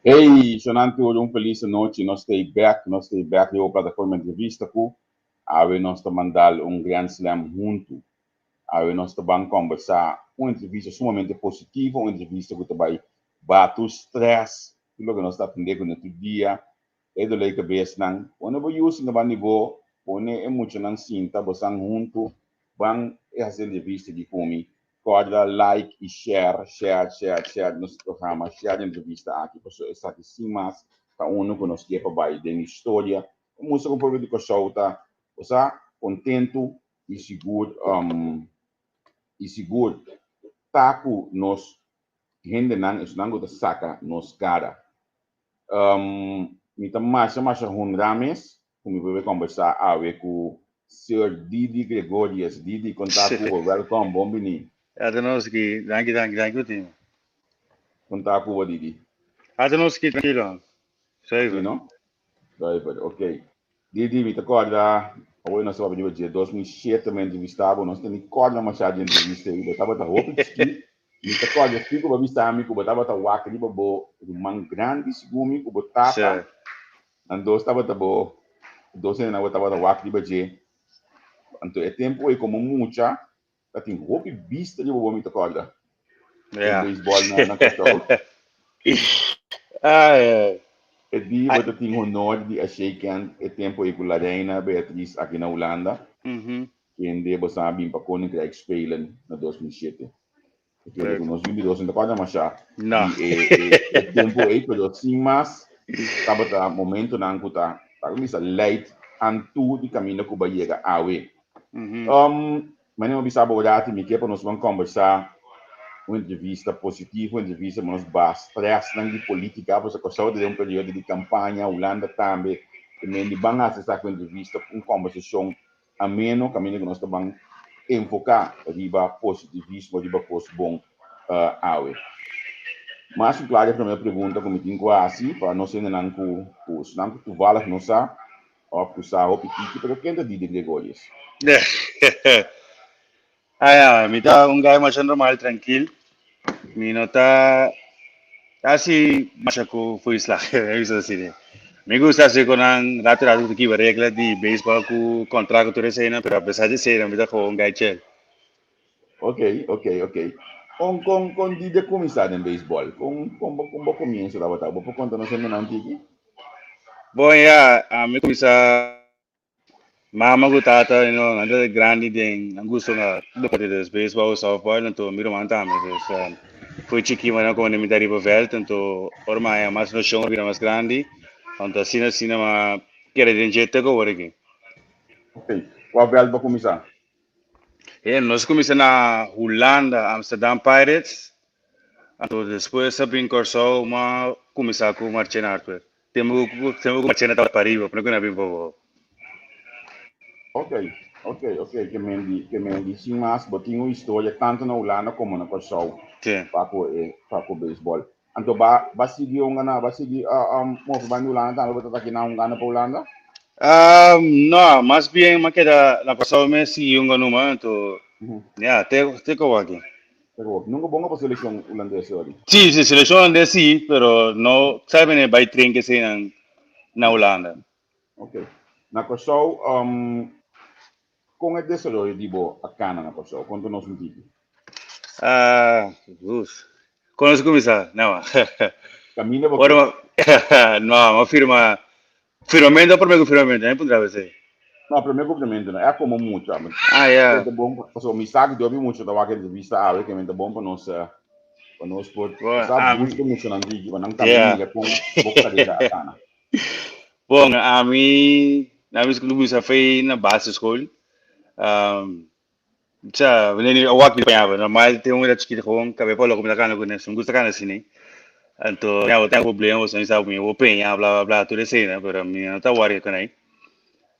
Hey, sonante hoje feliz noite. Nós estamos back de plataforma de entrevista com nós estamos mandar Grand Slam junto. Nós estamos conversar uma entrevista sumamente positiva, uma entrevista que vai bater o stress, tudo que nós estamos aprendendo no dia, é do leite cabeça não. Quando eu uso no nível, quando é muito não sinta, você junto, vão essa entrevista de comigo. Corda, like e share nosso programa, share a entrevista aqui, pessoal, está aqui sim, mas para um que nos quer para da história, música com o povo de Cochauta, você contento e seguro, taco nos gente não, isso não gosta saca nos cara. Então, mais Rames, como eu vou conversar com o Sr. Didi Gregorius. Didi, contato, welcome, bom bini. Adenoski, thank you, team. Contato, Didi. Adenoski, tranquilo. Sim, Safe. não? Ok. Didi, me recorda, hoje nós vamos fazer 2007 também entrevistava, nós temos corda uma chave de entrevista aí, botava a roupa de ski, me recorda, fico para vista amigo, botava a waka, ali, babo, um grande segundo, botava, andou, estava a bo, doce na botava a waka, ali, então é tempo aí como muita, tem roupa vista de babo, me recorda, tem Yeah. beisebol na cachorro. Ah, E di I, bota ting honor di a shaken e tempo e con la reina Beatriz aqui na Holanda, mm-hmm. que ende bosa bim pa Koninkrijk spelen na 2007. Que ele Perfect. nos jullie dos in de quadra masha No. di e tempo e per sim mas tabata momento na ankuta ta misa late antu di cammino ku ba yega awe. Mm-hmm. Mane bisabo dati mi que para nós vamos conversar uma entrevista positiva, uma entrevista que nos basta stress não de política, porque a de período de campanha, a Holanda também, também de bang acessar com entrevista, uma conversação ameno, caminho que nós estamos enfocar riba positivismo, riba post bom awe. Mas claro, a primeira pergunta como tem quase, para nós ainda não os não tu valas não sa, ou que sa o pitiki, pero quem te diz Gregorius? Mi está un guy más normal, tranquilo. Mi nota casi más ako fue isla. Eso sí. Me gusta hacer con un rato que iba regla de béisbol con contrato de resina, pero a pesar de ser, me está con un guy chill. Ok. Con de começar em beisebol, com começo da batalha, por conta nós ainda não tiki. Bom, yeah, me começa mama ko tata, nanda grande din, ang gusto nga dapat ito baseball, softball, nanto miro man tama. Foi chiki man ako ni mitari pa velt, nanto ormai mas no show vira mas grande, nanto sina ma kere din jete ko warigi. Ok, qual velho para começar? Nós começa na Holanda, Amsterdam Pirates, nanto depois sabin corso uma começar com marchar na arte. Temo marchar na pariba, para que na bim povo. Que me diz mais, botinho uma história tanto na Holanda como na Kosovo Sim. para o beisebol. Então, vai seguir vai seguir movimento na Holanda, também vai estar aqui na Holanda? No, más bien me queda la pasada mes y un ganumento. Ya, te como aquí. Pero nunca pongo para seleção holandesa ali. Sí, selección de sí, pero no saben el by train que sea en Holanda. Ok. Na Kosovo, com o desenvolvimento de boa a cana na Kosovo, quanto nós não tive. Uf. ¿Conoces cómo está? No. Caminha porque Ahora, no, me firmamento por medio firmamento, ¿no? Pondrá a veces. no, primeiro cumprimento, né? É como muito, mas é Ya. bom, porque o mensagem de ouvir muito da vaga de entrevista, que é bom para nós por, Bueno, sabe, busca muito na vida, mas não também yeah. é com boa carreira a cana. Bueno, a mí clube se fue na base school. Um, Veneni awak di pa normal te un chiquito con cabe polo como la con eso, gusta cana sini. Anto ya tengo problema, so sa mi peña bla bla bla, tu resina, pero mi no ta worry con ahí.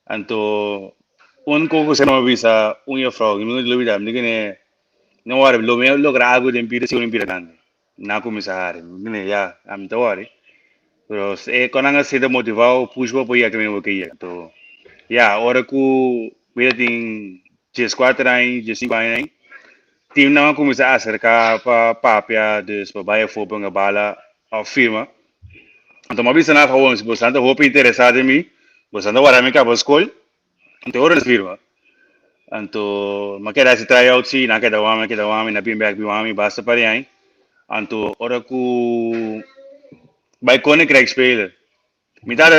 Anto un ko se no visa un yo frog, mi lo vida, mi ne no worry, lo me lo grabo de impide si un impide grande. Na como sa hare, mi ya, am ta worry. Pero con anga se de motivado, push po ya que me voy a to. Ya, ahora ku vida tin 4 anos, 5 anos, team naman começa a acercar para papia, para baia for para bala a firma. Então, uma vez na rua, se você anda roupa interessada em mim, você anda agora me acaba a escola, então agora firma. Então, mas quer esse tryout sim, não quer dar homem, na bem back homem, basta para aí. Então, ora que vai conectar spelen. Mi dá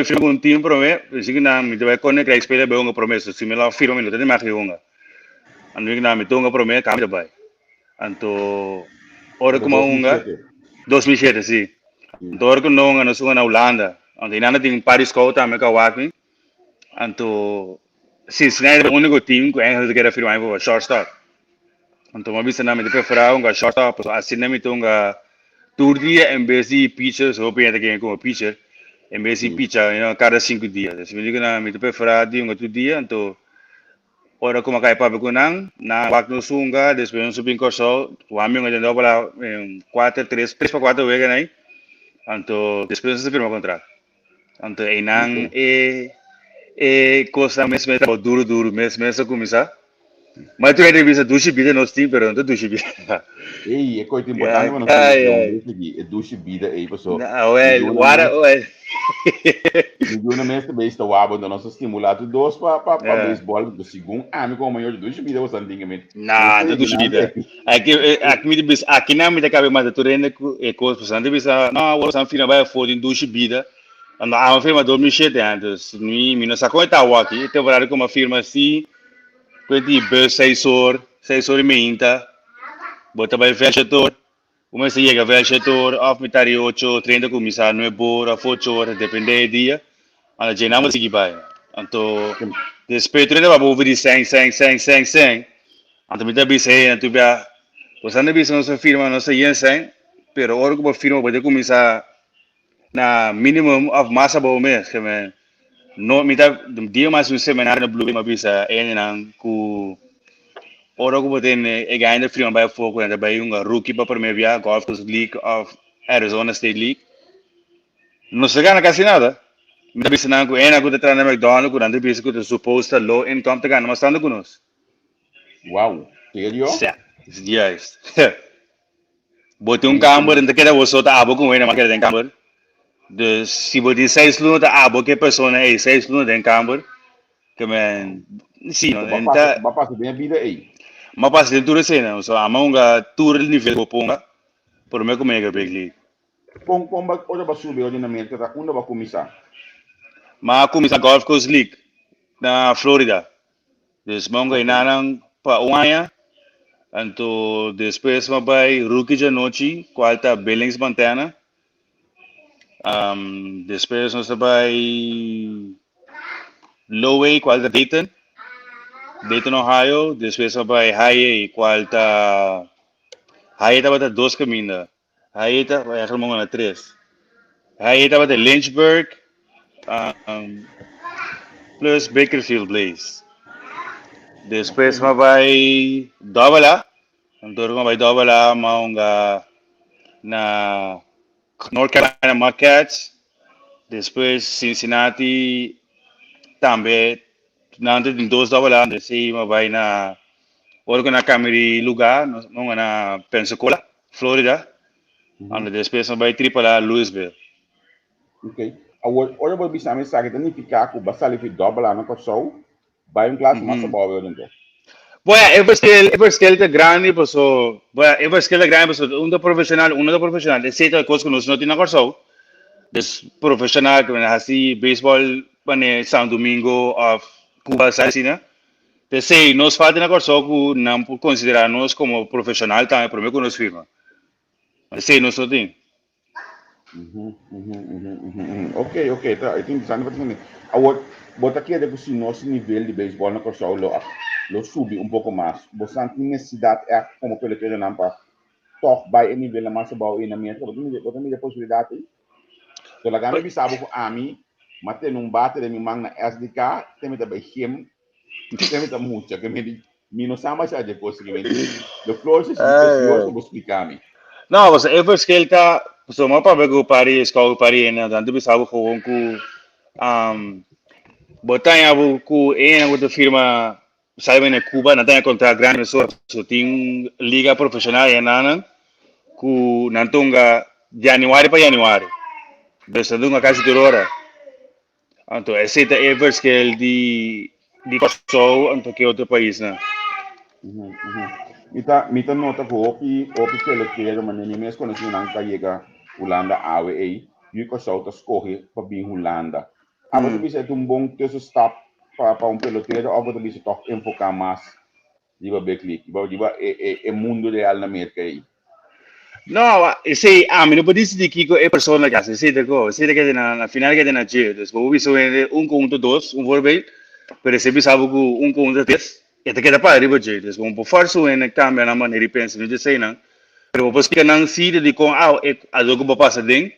firma com um time para mim, assim que não, me vai conectar spelen bem uma promessa, se me lá firma me não tem mais que uma. Então, que não me tonga para mim, cambia vai. Então, ora Para como uma 2007. 2007 sim. Sim. Então, ora que não, nós somos na Holanda. Então, ainda tem Paris Scout também que eu aqui. Então, sim, se não é o único time que ainda quer firmar para shortstop. Então, uma vez na me preferar um shortstop, assim não me tonga tour dia em vez de pitcher, so eu que como pitcher, em vez de Sim. pitcher, cada 5 dias. Se me diga na me preferar de um outro dia, então ora como cai para kunang, na waktu no sunga, depois no subing corso, o amigo ainda deu para 3 para 4 vezes aí, então depois se firma contrato. Então, aí não Ok. coisa mesmo duro, mesmo começar. Mas tu ainda visa duche vida nos time, pero não duche vida. Ei, é coisa importante Ai, para nós ai, ter um ai. desse aqui. É duche vida aí, pessoal. Não, well, Mediuna what, mesmo, well. mediuna mesmo também está o abo da nossa estimulado dois para É. beisebol do segundo ano com o maior de duche vida, você antigamente. Não Não, sei não que duche não vida. tem. Aqui me diz, aqui não me dá cabe mais da turenda e coisa, por exemplo, bisa, não, o Sam fina vai for em duche vida. Não, a uma firma 2007 antes, me não sacou tá aqui, tem verdade como uma firma assim, que tipo 6 horas e meia, bota vai fechador. Uma se chega fechador, off metade 8, 30 começar 9 horas, 8 horas, depende do dia. Ela já não vai seguir vai. Então, depois tu ainda vai ouvir 100. Então, me dá bisa aí, tu vai, você não bisa nossa firma, nossa INC, pero ora que a firma vai começar na minimum of massa bom mês, que me no me dá dia mais um seminário no Blue, uma bisa aí não ku ora que boten e ainda firma vai foco ainda vai um rookie para primeiro via Golf Course League of Arizona State League. Não se gana quase nada. Me dá bisa não ku é na ku tá na McDonald's, ku não bisa ku tá suposta low income tá ganhando, mas tá com nós. Uau, sério? Certo. Yes. Botei um Ei, camber, ainda que você tá abo com ele, mas que tem camber. De se botar 6 lunas tá abo que pessoa é 6 lunas tem camber, que me sim, não, então, vai passar bem a vida aí. mas passa de tudo assim, não, só a mão ga tour nível que ponga, por mim como é que big Com hoje vai subir hoje na América, tá? Onde vai começar? mas começa Golf Course League na Florida. Des manga Ok. inanang pa uaya, então depois vai Rookie de noite, qual tá Billings Montana. Depois nós vai Lowey, qual tá Dayton, Ohio. Depois vai High, qual tá High tá bata 2 caminhos. High tá vai aquele mga na 3. High tá bata Lynchburg, um, plus Bakersfield Blaze. Ok. Depois vai Dobala. Então vai Dobala, mga na North Carolina Mudcats. Depois Cincinnati também. Nanti din dos Dobala, si vai na ora que na Camry lugar, não na Pensacola, Florida. Uhum. Onde depois vai tripla Louisville. Ok. Agora vou bisa mensagem que ficar com bastante de dobra lá no pessoal. Vai classe massa boa dentro. Bueno, Everscale é grande, pessoal. Bueno, Everscale é grande, pessoal. Um da profissional. Esse coisa que nós não temos agora. Des profissional que assim, beisebol, pane São Domingo of Cuba, assim, né? Sei, nós falta agora só que não por considerar nós como profissional também, para mim que nós firma. Sei, nós não temos. Ok, ok. Tá, itu interessante para entender. Agora, bota aqui depois se nosso nível de beisebol na pessoal lo subir um pouco mais. Você tem necessidade é como pelo que não para toque by nível na massa boa e na minha. Bota me possibilidade aí. So la gana bisabo ko ami mate nung bate de mi mang na SDK temi ta ba him temi ta mucha que me no sama siya de coisa que me the floor is yours to explicar me. Não, você Everscale tá, pessoal, mas para ver que o Paris, escola Paris, né? Tanto pensava com botar em algo que outra firma saiba na Cuba, não tem contra grande pessoa, só tem liga profissional em Nana, que não tonga Januário para Januário. Dus dat doen we kasi turora. Anto, aceita everscale di Kosovo anto que outro país, né? Mita nota ko opi peloteiro mas nem mesmo quando assim não chega Holanda awe aí e o solta escorre para vir Holanda. Agora você é um bom terceiro stop para um peloteiro ou você toch enfocar mais diba beklik diba é mundo real na América aí. No, sei, mi non può dire di chi è persona che sei che na finale che na G, dus bo vi so un conto dos, un voorbeeld, per esempio sabe que un conto tres, e te queda para riba G, dus un po farso en cambia na man ripensa no sei na, pero poi spiega nan si di con e adogo ba passa ding,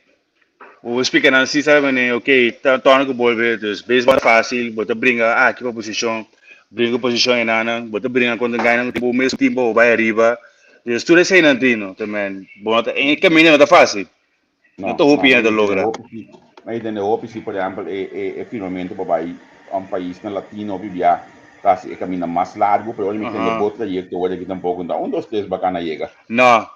o spiega nan si sabe ne ok, torna que volve, dus baseball fácil, bota brinca aqui para posição em nana, bota brinca quando ganha no tipo mesmo tempo vai arriba. Dus tu sei nantino também. Bom, em caminho não é fácil. Não estou opinião de logra. Mas ainda hope se por exemplo finalmente para país na latino vivia quase é caminho mais largo, pero ele me tem bom trayecto, olha que tampouco dá um dos três bacana chega. Não.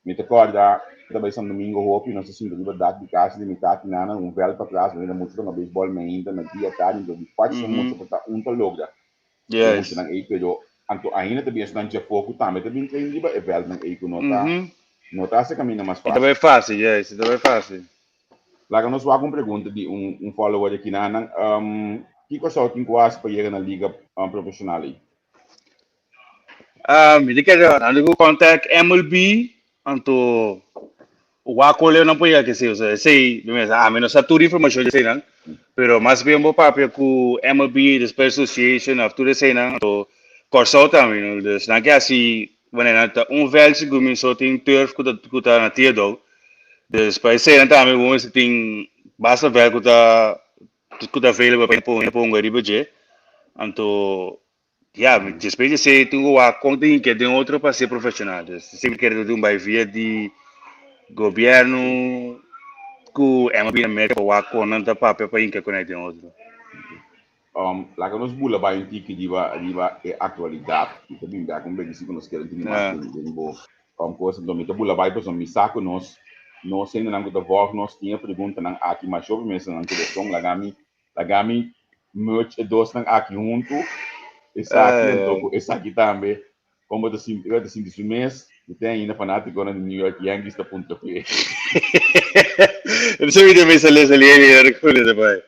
Me recorda também São Domingo hope nós assim liberdade de casa limitado nana velho para trás, ainda muito no beisebol mas ainda na dia tarde então pode ser muito para logra. Yes. Nang pero anto ainda também está de pouco também tem liba é velho nang eco nota se caminho mais fácil. Também fácil, yes, também fácil. Lá que nós vamos com pergunta de follower aqui na que coisa tem quase para chegar na liga profissional aí. Me diga eu contact MLB anto o acolhe não pode que sei menos a tour informação de sei não, pero mais bem vou papel com MLB, the Special Association of Tour sei não, to corso também, dus na que assim, wanneer het velho começou tem turf que tá na tiedo, dus para sei não também vamos tem basta velho que tá available para pôr um gariba je, anto después se tengo a conta que tem outro para ser profissional, sempre quero de vai via de governo que é uma bem América para o não tá papel para inca conectar com outro. Lá que nós bula vai que diva é atualidade, também dá com bem se nós queremos ter mais coisa do mito bula vai para me saco nós ainda não da voz nós tinha pergunta não aqui mas sobre mesmo não que som lagami merch dos não aqui junto essa aqui também como eu assim desse mês tem ainda fanático na New York Yankees da ponta p. Eu sei que também ali recolhe depois.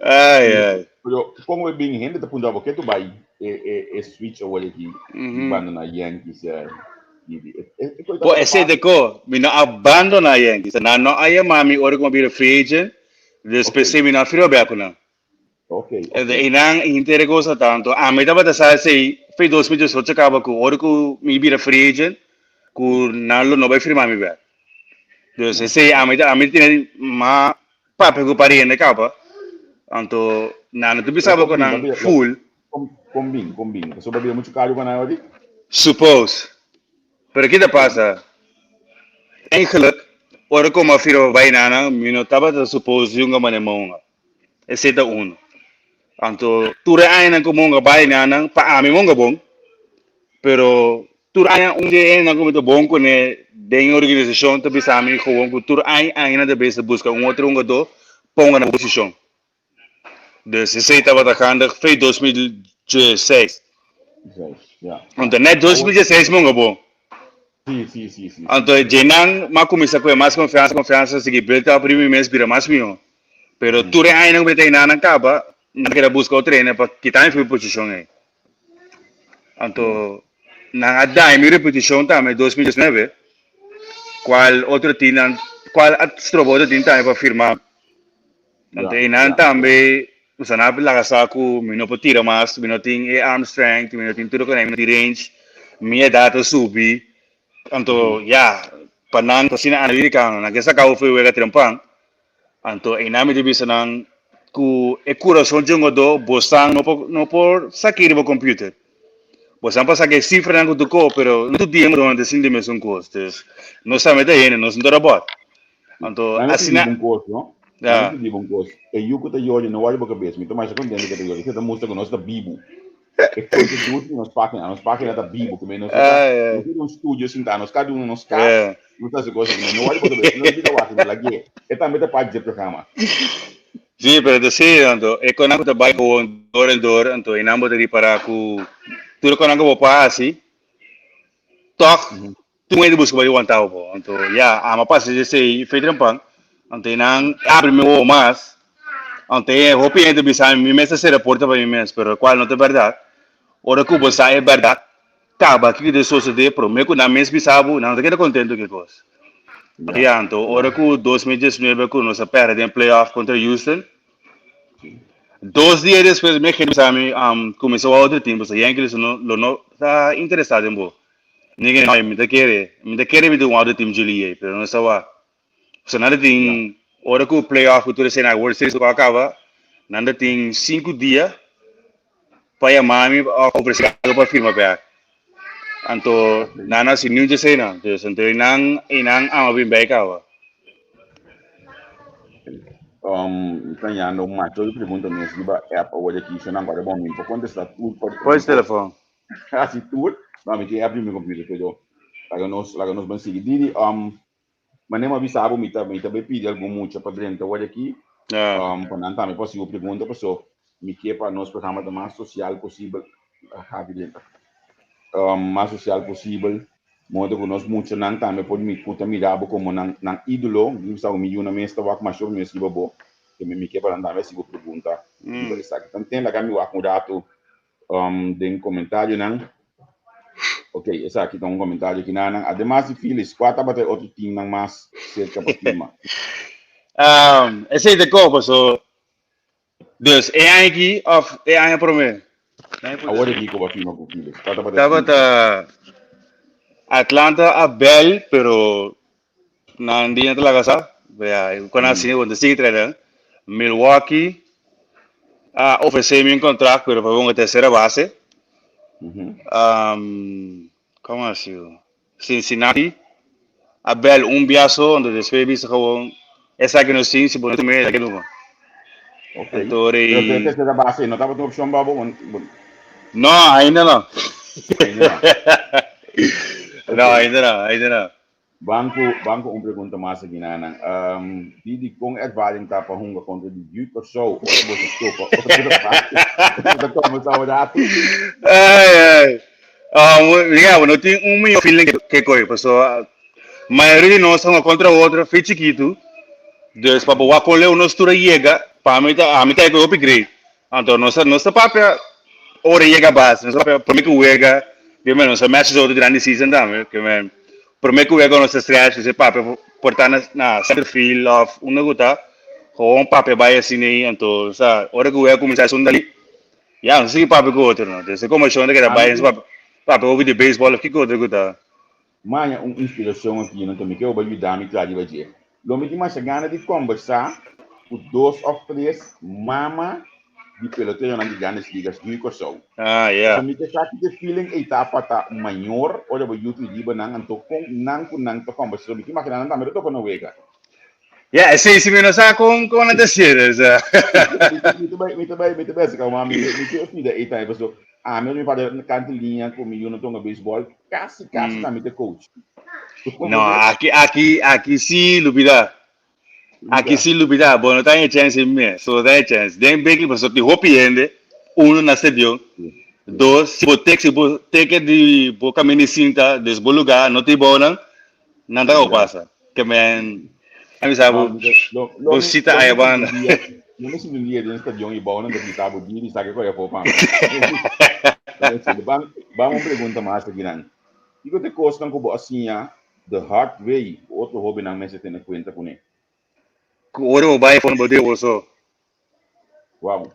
Ai. Pero como é bem rende da ponta porque tu vai switch ou aqui banda na Yankees Pô, esse deco, me não abandona Yankees, não aí mami ora como vira free agent, depois me não frio beco não. Okay. E não interessa tanto. A mim tava dessa sei, foi 2018 acaba com ora que me vira free agent, que não vai firmar me beco. Dus sei a mim tem ma papo que pari na capa. Anto não tu pensava que não full. Combina. Só bebia muito caro para nós. Suppose. Pero que passa? Eigenlijk, ora como a firo vai nana, mino tava da suppose yung man mo. Esse da uno. Anto tura ay nang kumonga bay nana, pa ami mo nga bong. Pero tura ay dia na como bom com ne den organização to bisa ami gewoon ku tura ay na de base busca outro do ponga na posição. Dus esse tava atacando foi 2016. Anto net 2016 mo nga bom. Sim. Anto jenang makumisa ko mais confiança sige belta primeiro mês vira mais mio. Pero ture ay nang betay na acaba, na kira busca o treino para quitar a posição aí. Anto nang ada mi repetição também 2019, qual outro time qual strobo do time para firmar. Anto inan também usanap lagasaku, mi no potira mas, mi no ting arm strength, mi no ting tudo com range, mi data subi. Anto panang to sina analítica na kesa ka foi wega trempang. Anto inami de bisa nang ku coração jungo do bosang no por sakir bo computer. Bosang pa sakir cifra nang do ko pero no tu dia mo de sin dimensão costes. No sabe de ene no sin robot. Anto asina um curso, não? Um curso. E eu que te olho no olho boca bes, me tomar essa contente que te olho, que te mostra que nós da bibo. Coisas do último, nos páginas da Bíblia, que nós Ah, temos um estúdio assim, tá? Nós cada um nos casa, yeah. nós fazemos coisas que não olha para ver, não fica lá, que lagi, é também da parte de programa. Sim, pero sí, anto, econômico trabalho com dor em dor, anto, inambo de para com tudo que não vou assim, toc, tu me busca para eu antau, po, anto, ya, ama passa de ser feito um pão, anto, não abre meu mais, anto, hopi ainda bisa, mi mesa se reporta para mi mes, pero qual não é verdade, ora que você é verdade, acaba aqui de suceder, pro me que na mes bisabo, não te queda contente que coisa. Yeah, Ya, anto, ora que 2019 que nós perde em playoff contra Houston. sim. 2 días después me gente sabe começou a outro time, porque Yankees não está interessado em bo. Ninguém não me quer vir de um outro time de liga, mas não estava. Se nada Yeah. tem hora que o playoff futuro se na World Series acaba, nada tem 5 dias para Miami a oferecer para firma para. Anto Okay. nana si New Jersey na, então inang bem bem acaba. Ganhando uma outra pergunta nesse livro é para o aqui, se não agora bom, por contestar tudo, Pode telefone. assim tudo, vamos ter abrir meu computador, então, lá nós vamos seguir. Didi, mas nem uma vez sabe, me também pedi algo muito para dentro, olha aqui, Ah, para não também possível pergunta, pessoal, me quer para nós programa da mais social possível, dentro, mais social possível, modo que nós muito não também pode me contar mirar como não ídolo, viu sabe, me uma mesa vai mais sobre me escreva bom, que me quer para andar se pergunta, hum. então tem lá que me vai com dato, de comentário não. Ok, essa aqui tem um comentário aqui, Nana. Además de Phillies, qual estava outro time não mais cerca para firma? Esse é de copa, so dus é aqui of é para mim. Agora aqui com a firma com Phillies. Qual estava Estava Phillies? Atlanta a Bell, pero hindi na talaga sa. Kaya, kung na siniwanda, sige talaga. Milwaukee, ofereceu-me um contrato, pero para uma terceira base. Como assim? Cincinnati, a Bell, biaso, onde después viste como essa que não sim, se bonito meio daquele uma. Ok. Então, Pero a terceira base, não estava com opção para não, ainda não. ainda não. Não, Ok. ainda não. Banco pergunta mais aqui, Nana. Didi, com advaling ka pa hunga contra the Duke or so? Ou você topa? Outra coisa, a dato? Ai, ai. Não tem melhor feeling que coisa, pessoal. Maioria de nós estamos contra o outro, fez chiquito. Deus, para o acolher, nós tudo chega, para a mim tá com upgrade. Então, nossa papel, hora chega base, nossa papel, para mim que o chega, bem menos, nossa match do grande season também, que man, para mim que o chega nossa stretch, esse papel, portar na center field of uma gota, com um papel vai assim, então, sa, hora que o chega começar a sondar ali, já, não sei que papel que o outro, não, então, como eu chamo que era A mim, vai, papel, ouvir de beisebol, que outro gota. manha uma inspiração aqui, não também que eu vou ajudar me claro de fazer. Lo me mais gana de conversar com dois ou três mama de peloteiro nas grandes ligas do Icosou. Ah, So yeah. me que sabe que feeling etapa tá maior, olha o YouTube liba nang anto com nang to conversar, me que máquina nang também tô com o vega. Yeah, sim, não sabe como não descer, Muito bem, se calma, me que eu fiz aí tá, pessoal. Ah, meu para canto linha comigo no tonga beisebol, quase também de coach. não, aqui sim, Lupita. Aqui sim, Lupita. Bom, não tem chance mesmo. Só tem chance. Tem bem que você tem hope ainda. Na estadião. Dois, se você tem que de boa caminho cinta, desbom lugar, não tem bom, não dá o passa. Que men, a mim sabe, você tá aí, banda. Lo me sinto dia dentro stadion e bom, não deve estar por dia, sabe qual é o pão. Vamos pergunta mais aqui, não. E que te costa com assim, the hard way, outro hobby não me se tem conta com ele. Ora, o bairro foi no bote, also. Wow.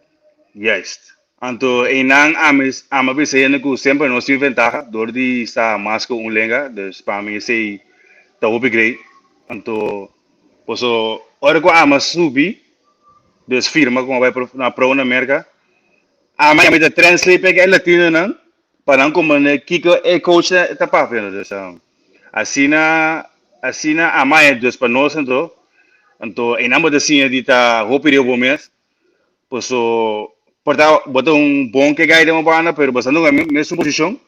Yes. Anto, inang amis sayang ko sempre não se ventaja, dor di sa mas ko lenga, des para mim sei tá upgrade. Anto, poso, ora ko ama subi, des firma como vai na pro na América. Ama me da translate pega latino não, para não como ne kiko e coach tá pa vendo des. Asina ama é des para nós anto inamo da sinha dita hopi rio bomes. Poso bota bom que guide uma bana, pero bastante a mesma posição.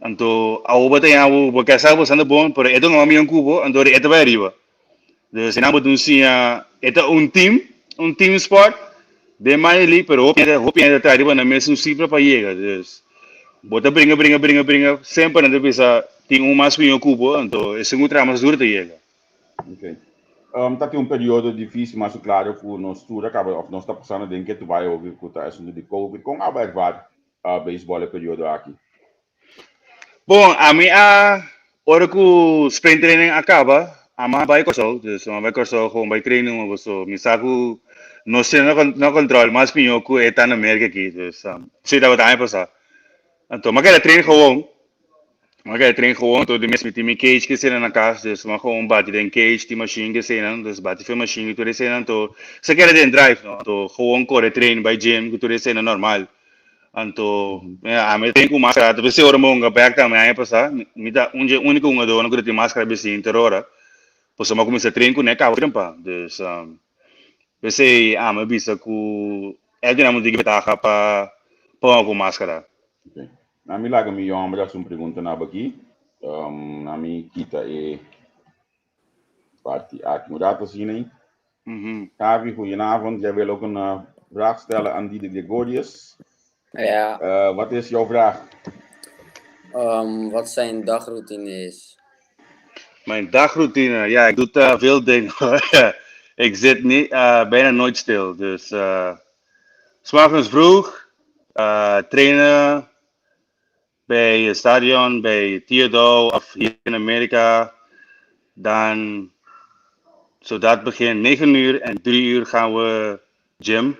Então, a uva tem a uva que sabe bastante bom, pero é um homem cubo, então é vai arriba. Dus se não botam assim, é um team sport, de mais ali, pero hope ainda está arriba na mesma cifra para chegar. Dus, bota brinca, sempre na defesa tem mais bem cubo, então esse é um trabalho mais duro de chegar. Ok. Tá aqui período difícil, mas claro que nós tudo acaba, nós está passando dentro que tu vai ouvir que tá assunto de Covid, com a verdade, a beisebol é período aqui. Bom, a minha hora que o sprint training acaba, a minha vai correr, dus a vai correr com vai treinar, mas so, me saco não sei não controle, mas pinho que é tá na América aqui, dus sei da batalha passar. Então, mas quero treinar gewoon. Maar kijk, train gewoon door de mensen met die cage que zijn na casa, dus maar gewoon bate den cage, die machine que zijn, dus bate veel machine que tu zijn, então, se quer den drive, no, então, gewoon corre train by gym que tu zijn normal. Então, a mim tem com máscara, tu você ora monga, back também aí passar, me dá único um do, não quero ter máscara bem interora, pois uma começa a train com né, cabo trampa, dus, você, me bisa que é de não diga betaca para com máscara. Okay. Na mi laga mi homem já uma pergunta na aqui, na mi kita é parte aqui mudar assim nem. Kavi, goedenavond. Jij wil ook een vraag stellen aan Dieder Gregorius. Ja. Wat is jouw vraag? Wat zijn dagroutine is? Mijn dagroutine, ja, ik doe veel dingen. Ik zit niet, bijna nooit stil. Dus, 's morgens vroeg, trainen bij het stadion, bij Theodore of hier in Amerika. Dan, zodat begint 9 uur en 3 uur gaan we gym.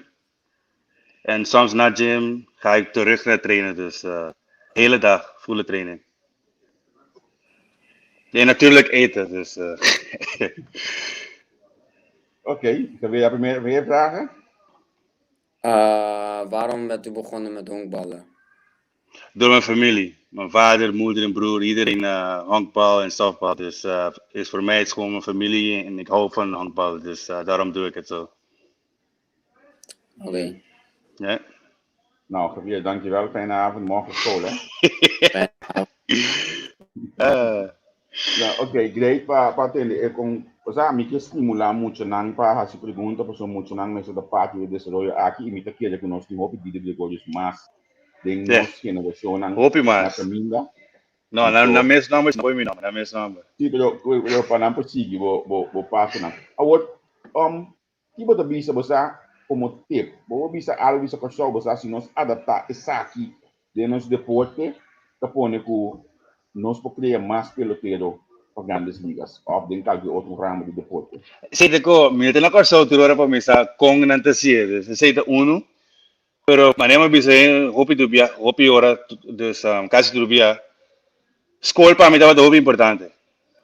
En soms na gym ga ik terug naar trainen. Dus, hele dag, volle training. En natuurlijk eten, dus. Oké, dan wil je meer vragen? Waarom bent u begonnen met honkballen? Door mijn familie. Mijn vader, moeder en broer, iedereen honkbal en softbal. Dus is voor mij het gewoon mijn familie en ik hou van honkbal. Dus daarom doe ik het zo. Oké. Ja. Nou, Javier, dankjewel. Fijne avond. Morgen school, hè? Ok, great. Para atender, o sea, me que estimular mucho nang para hacer preguntas, pues son mucho nang nessa da parte de desarrollo aqui, imita que ele conosco de hopi de Gregorius mas de nossa generação nang na caminha. Não, na mesma nome, não foi meu nome, na mesma nome. Sim, eu para não conseguir, vou passar nang. Agora, que você bisa você como tip, você bisa algo bisa cachorro, você se nós adaptar essa aqui de nosso deporte, capone que nós podemos criar mais pelotero para grandes ligas, ou de qualquer outro ramo de deporte. Sei que me tem na corso outro hora para misa com nantasia, sei que pero manema bisa hopi dubia, hopi hora dus quase dubia. School para mim estava muito importante.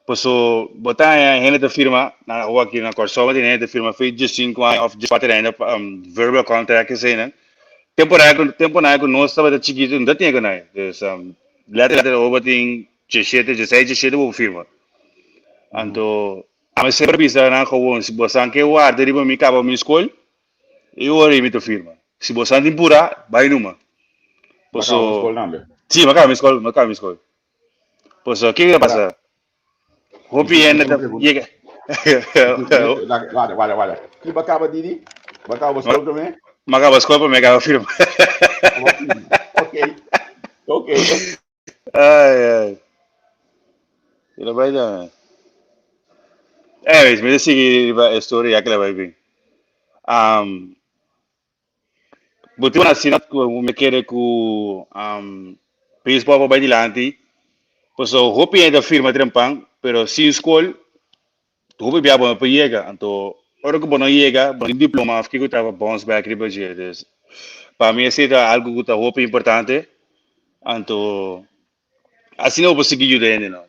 Posso botar a gente da firma na rua aqui na corso, mas a gente da firma fez de 5 anos of de 4 anos verbal contract que sei, né? Temporada que nós estava de chiquito, não tinha que nada. Dus later over tem 17 vou firma. Então, a minha sempre bisa na gewoon, se você quer o ar deriva me cabo minha escola, eu ori me firma. Se você não pura, vai numa. Posso. Sim, macam minha escola. Posso, o que passa? Hopi é neta. Vale. Que bacaba Didi? Bacaba escola também? Macaba escola para me acaba firma. Ok. Ai. Ele vai dar. Anyways, me seguir a história que ela vai vir. Buti na sinat ko me quer que baseball vai dilante. Pues hopi da firma trampang, pero sin escola, tu hopi bia para chegar. Então, hora que não chega, bom diploma, fiquei que estava bounce back ribajes. Para mim esse é algo que tá hopi importante. Então, assim não vou seguir ajudando, não.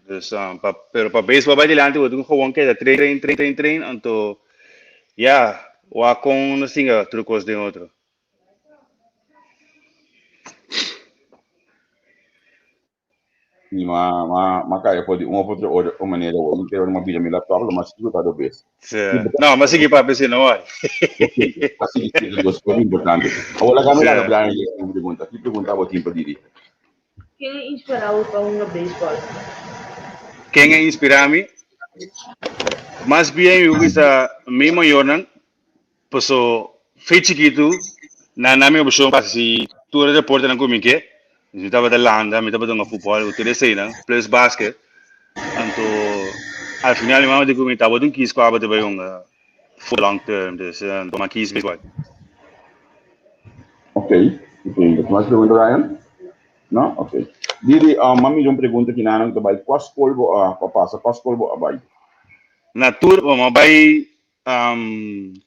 Pero para baseball vai dilante, eu tenho que queda trein. Então, o com assim trucos de outro. Sim, mas cara, pode uma outra maneira, ou não quero uma vida me laptop, mas tudo tá do bem. Não, mas sige pa pensei na hora. Ok, assim, duas coisas importantes. Agora, kami lang Sim. Brian yung pergunta. Que pergunta mo tempo diri? Quem inspirou para um beisebol? Quem é inspirar-me? Mas bem, eu gusta me maior não, posso fez chiquito, na minha opção para se tu era deporte não comigo, eu estava da landa, eu estava jogando futebol, eu teria sei não, plus basquete, então al final eu me digo que estava de um quis com a bata bem for long term, então uma quis beisebol. Ok, ok. Mas pergunta Ryan? No? Ok. Diri, mami yung pergunta kinanang tabay, quas polvo, papasa, quas polvo abay. Na tour, vamos vai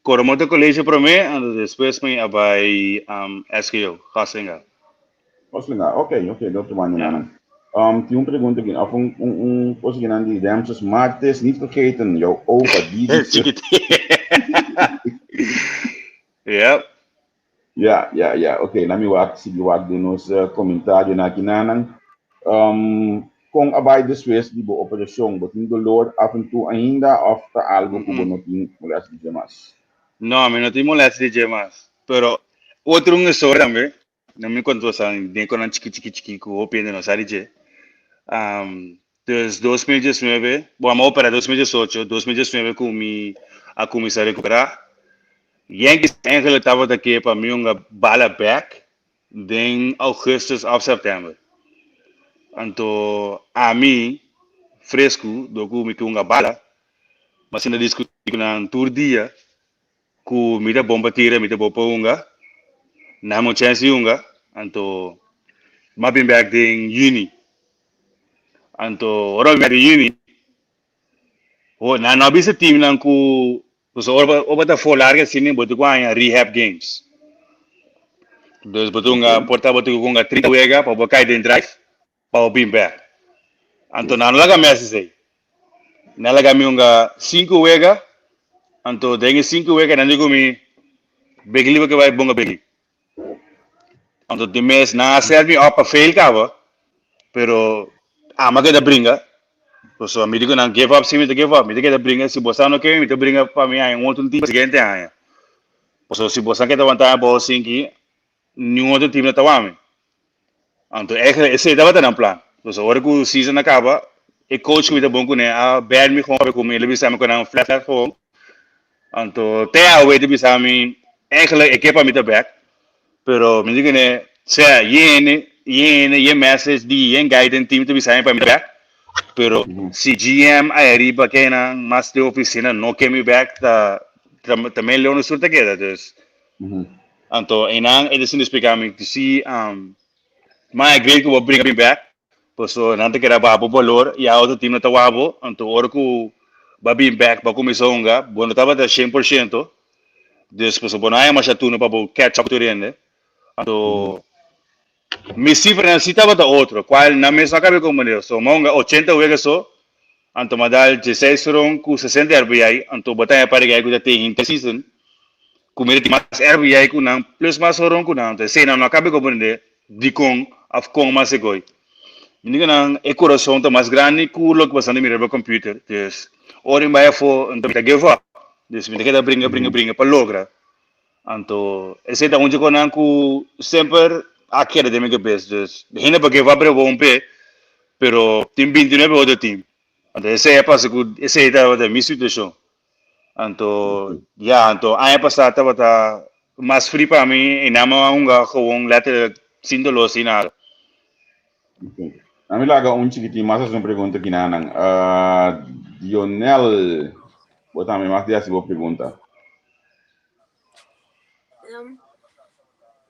Coromoto Colégio para mim, e depois me vai SKO, Hasenga. Quas nga, ok, ok, Dr. Manyo Yeah. nanang. Yung pergunta kin, coisa que de Ramses Martes, niet vergeten, jouw opa, Didi. Chiquitinho. Yep. Yeah, ok, nami sige wag din nos komentaryo na kinanang. Kung abay después, di ba, operasyon, but yung dolor, af en toe ainda, of ta algo kubo no ting mula sa diyamas. No, a mí no te molesta DJ más. Pero otro un story también. No me contó esa de con un chiqui que opina no sabe DJ. Desde 2019, vamos para 2018, 2019 com mi a começar a recuperar. Yankees eigenlijk estava daqui para mim uma bala back em augustus of setembro. Então, a mim fresco do que me uma bala, mas ainda discutir com um tour dia ku mita bomba tira mita bomba unga na mo chance unga anto mapin back ding uni anto oro me di uni o na bisa team nan ku so oba ta for larga sini botu kwa rehab games dos botunga porta botu kunga 30 wega pa bokai den drive pa bin back anto na laga messi sei na laga mi unga 5 wega anto dengi 5 wega nan digo mi begli ba vai bonga begli anto de mes na serve op a fail kava pero ama que da bringa so a mí digo não give up sim me give up me que da bringa se você não quer me da bringa para mim em outro time seguinte aí so se você quer da vantagem para sim que nenhum outro time tá wame então esse dava tá no plan so agora que o season acaba e coach que da bom com a bad me com ele bisa me com um flat home então até a way de bisa me equipa me da back pero me digo né sea yene message di yen guidance team to bisa para me back pero si GM ay arriba que na mas de oficina no que me back também leon surta queda dus anto enang eles sin explicar me to see my agree que vou bring me back so nante que era babo valor e a outro time na tawabo anto ora ku babi back ba começou unga bueno tava da 100% depois o bonai mas tu no para catch up to rende anto mi cifra necesitava da outro qual na mesa cabe como maneira so monga 80 wega so anto madal 16 ron ku 60 RBI anto bataya para gaya ku da tem season ku mere mas RBI ku nang plus mas ron ku nang te sei na cabe como maneira di kong af kong mas egoi hindi ka nang e coração tá mais grande ku log basando mi reba computer des ori vai fo anto ta give up des mi da bringa para logra anto esse da onde conan ku sempre aquele de mega best dus hina pa give up re bombe pero team 29 outro team anto esse é passa ku esse da mi situação anto anto aí passa tava tá mais free para mim e na mão gewoon later sindo lo sinar Okay. Nami laga chiquiti masa sa pergunta kinanang. Dionel, bota mi mas dia si bo pergunta.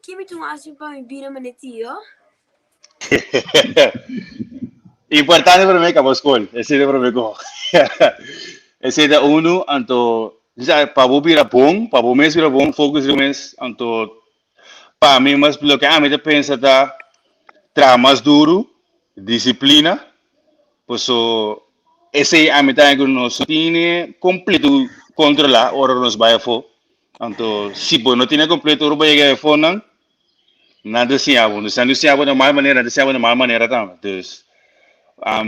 Que me tu acha para me vir a manetio? Importante para mim que a escola esse é para mim como esse é da uno anto já para o vira bom para o mês vira bom focus do mês anto para mim mas pelo que a mim pensa tá mais duro disciplina pues esse a mim tá que nos tiene completo controlar ora nos vai fo anto se bom não tiene completo ora vai chegar fo não nada se abo não se abo de mal maneira também então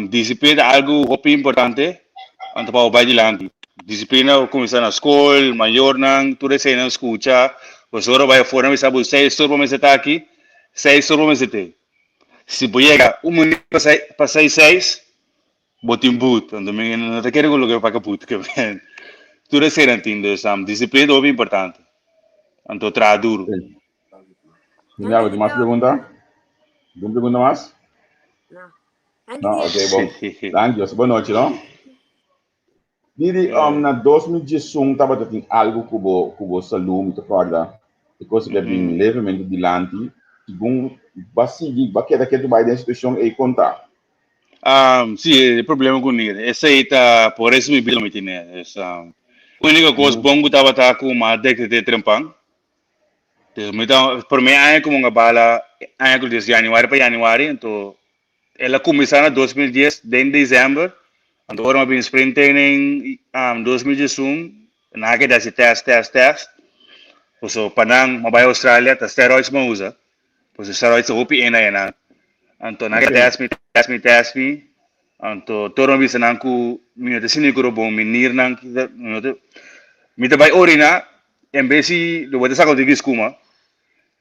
Disciplina é algo muito importante. Então, para o baile lang. Disciplina, começar na escola, maior nang, tudo isso na escuta. Você agora vai fora, mas sabe, 6 turmas está aqui, 6 turmas tem. Se você chegar minuto para 6, botem boot. Então, não te quero colocar para boot, que vem. Tudo isso não entende. Disciplina é muito importante. Então, trabalho duro. Ok. Tiago, tem mais pergunta? Alguma pergunta mais? Não. Não, ok, bom. Thank you. Boa noite, não? Diri, na 2018, estava tendo algo que você falou, me recorda, que você deve vir levemente adiante, segundo, vai que tu vai da instituição e contar. Sim, o problema com ele. Essa aí tá, por isso me pediu, né? A única coisa bom que estava com uma década de trampang. Então, por mim, é como uma bala, é como de janeiro para janeiro, então, ela começou em 2010, em dezembro, então, agora eu sprint training em 2011, na que dá test. So, panang mabay Australia, ta steroids mo usa. So, steroids sa UPI na. Anto, na test me. Anto, toro bisa nang ku, minute siniguro bong minir nang kita, mita bay ori na, embesi, lo wata sakal digis kuma.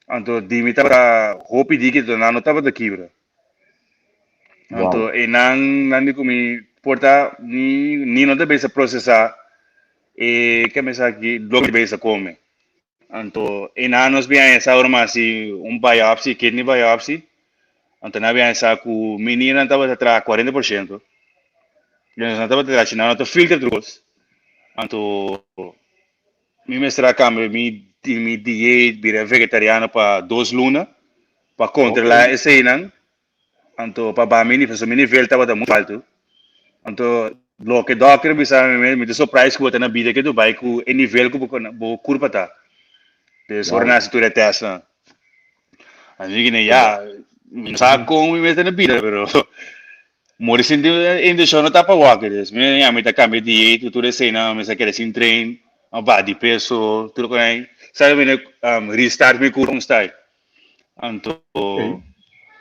Anto, di mita para hopi di kita, nano taba da kibra. Anto, nandi kumi porta, ni no da besa processa, que me sa aqui, bloco besa come. Anto, anos bem essa hora assim, biopsy, kidney biopsy. Anto, na bem essa com menina estava atrás 40%. Eu não estava atrás, não estou filter trocos. Anto, me mostrar a câmera, me dieta, vira vegetariano para 2 lunas, para controlar esse aí, não. Anto, para mim, porque o nível estava muito alto. Anto, lo que doctor bisa me surprise que botar na vida que tu vai com o nível que vou curva tá. Dus ora na situazione testa. Así que ya, no sabe cómo me meten en vida, pero morir sin in de show no tapa walker. Me ya me ta cambio dieta, tu resena, me sa querer sin train, va de peso, tudo com aí. Sabe me restart me curva style. Anto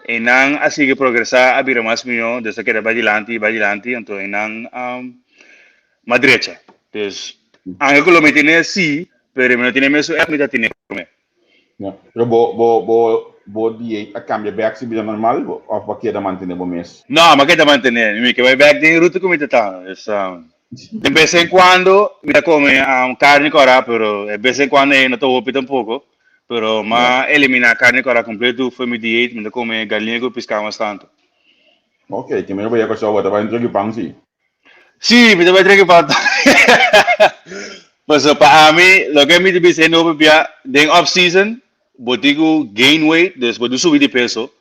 enang así que progresar a vida más mío, desde que era bajilante, anto enang madrecha. Dus aunque lo meten así, pero me no tiene meso, me ta tiene come. Pero bo dieta cambia back se vida normal ou para que da manter o mês? No, ma che da mantenere? Mi che vai back in route come te sta. De vez en cuando, mira come carne cora, pero de vez en cuando no te voy un poco, pero ma eliminar carne cora completo fue mi dieta, me come gallego pescado tanto. Ok, que me lo voy a pasar, te va a entrar que pan, sí. Sí, me debe traer que falta. Pues para mí, lo que me dice no bebía de off season, botigo gain weight, después de subir de peso.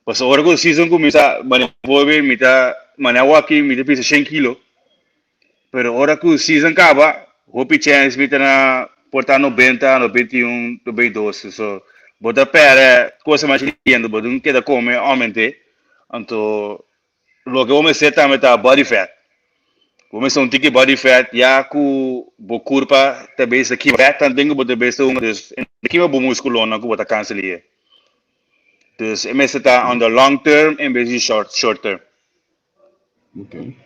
Pues ahora que el season comienza, voy a mitad, manejo aquí, mitad pisa 100 kilos. Pero ahora que el season acaba, hopi chance mitad na portar 90, 91, 92. So, bota pera, coisa mais lindo, bota um queda come, aumente. Então, lo que vamos ser também tá body fat. Vamos ser um tique body fat, já com bo curva, também isso aqui, fat, também que bota besta um, dus, aqui é bo músculo, não que bota câncer ali. Dus, é mesmo tá on the long term, em vez de short term. Ok.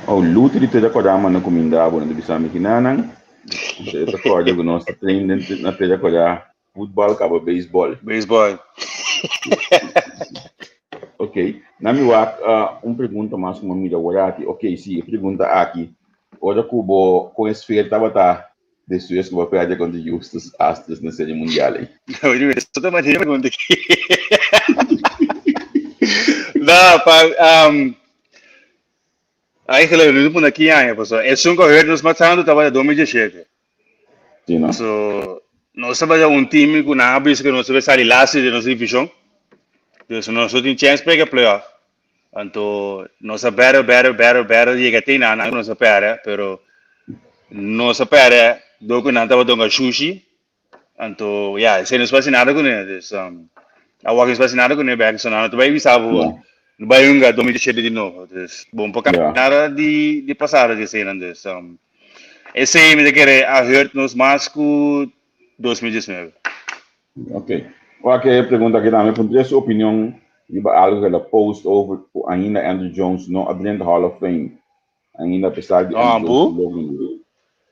O luto di te acordar mano comida boa de bisame que nanang. Você acorda com nosso treino na te acordar futebol cabo beisebol. Baseball. Ok. Na mi wak pergunta mais como mídia warati. Ok, sim, pergunta aqui. Ora cubo com esfera tava depois que vai perder contra Justus Astros na série mundial. Oye, eso te imaginas pregunta aqui. Não, aí que eu não aqui ainda, pessoal. É só que eu nos matando tava em 2017. Sim, não? So, nós estamos time que na abis que nós vamos sair lá de nossa divisão. Então, nós temos chance para playoff. Então, nós battle e que tem nada, nós battle, pero nós battle, do que não tava dando sushi. Então, se nos faz nada com ele, a walking faz nada com ele, back so não vai visar o vai um gato me deixar de novo. Bom, porque nada de passar de cena desse. Esse aí me quer a hurt nos mais com 2019. Ok. Ok, pergunta aqui também, por sua opinião, sobre algo que ela post over ainda Andrew Jones não abrindo the Hall of Fame, ainda apesar de Andrew Jones Bu? logo in.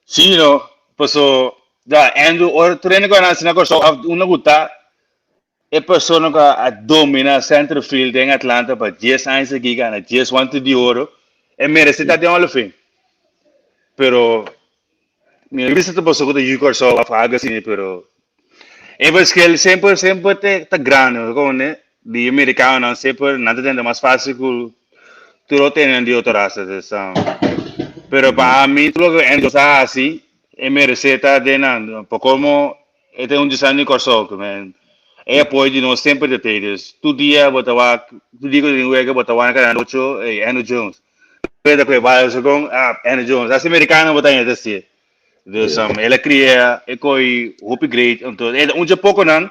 Sim, no. Paso, da Andrew, or treino ko na sinako una guta, e persona ka a domina center field em Atlanta, pa Jess Ainsa giga na Jess wanted de ouro, e merece estar de Hall of Fame. Pero, mi vista to paso ko to Yukor so afaga assim, pero e pues que ele sempre te grande, como né? De americano não sempre nada tendo mais fácil que tu lo tenen de outra raça, pero para mim tudo que endo assim, e merece estar de nada, por como é um design corso, man. É apoio de nós sempre de teres. Tu dia botawa, tu digo de nuevo botawa na canal 8 e Andrew Jones. Peda que vai so com Andrew Jones. As americano botaria desse. Dus ela cria e coi upgrade então é um pouco não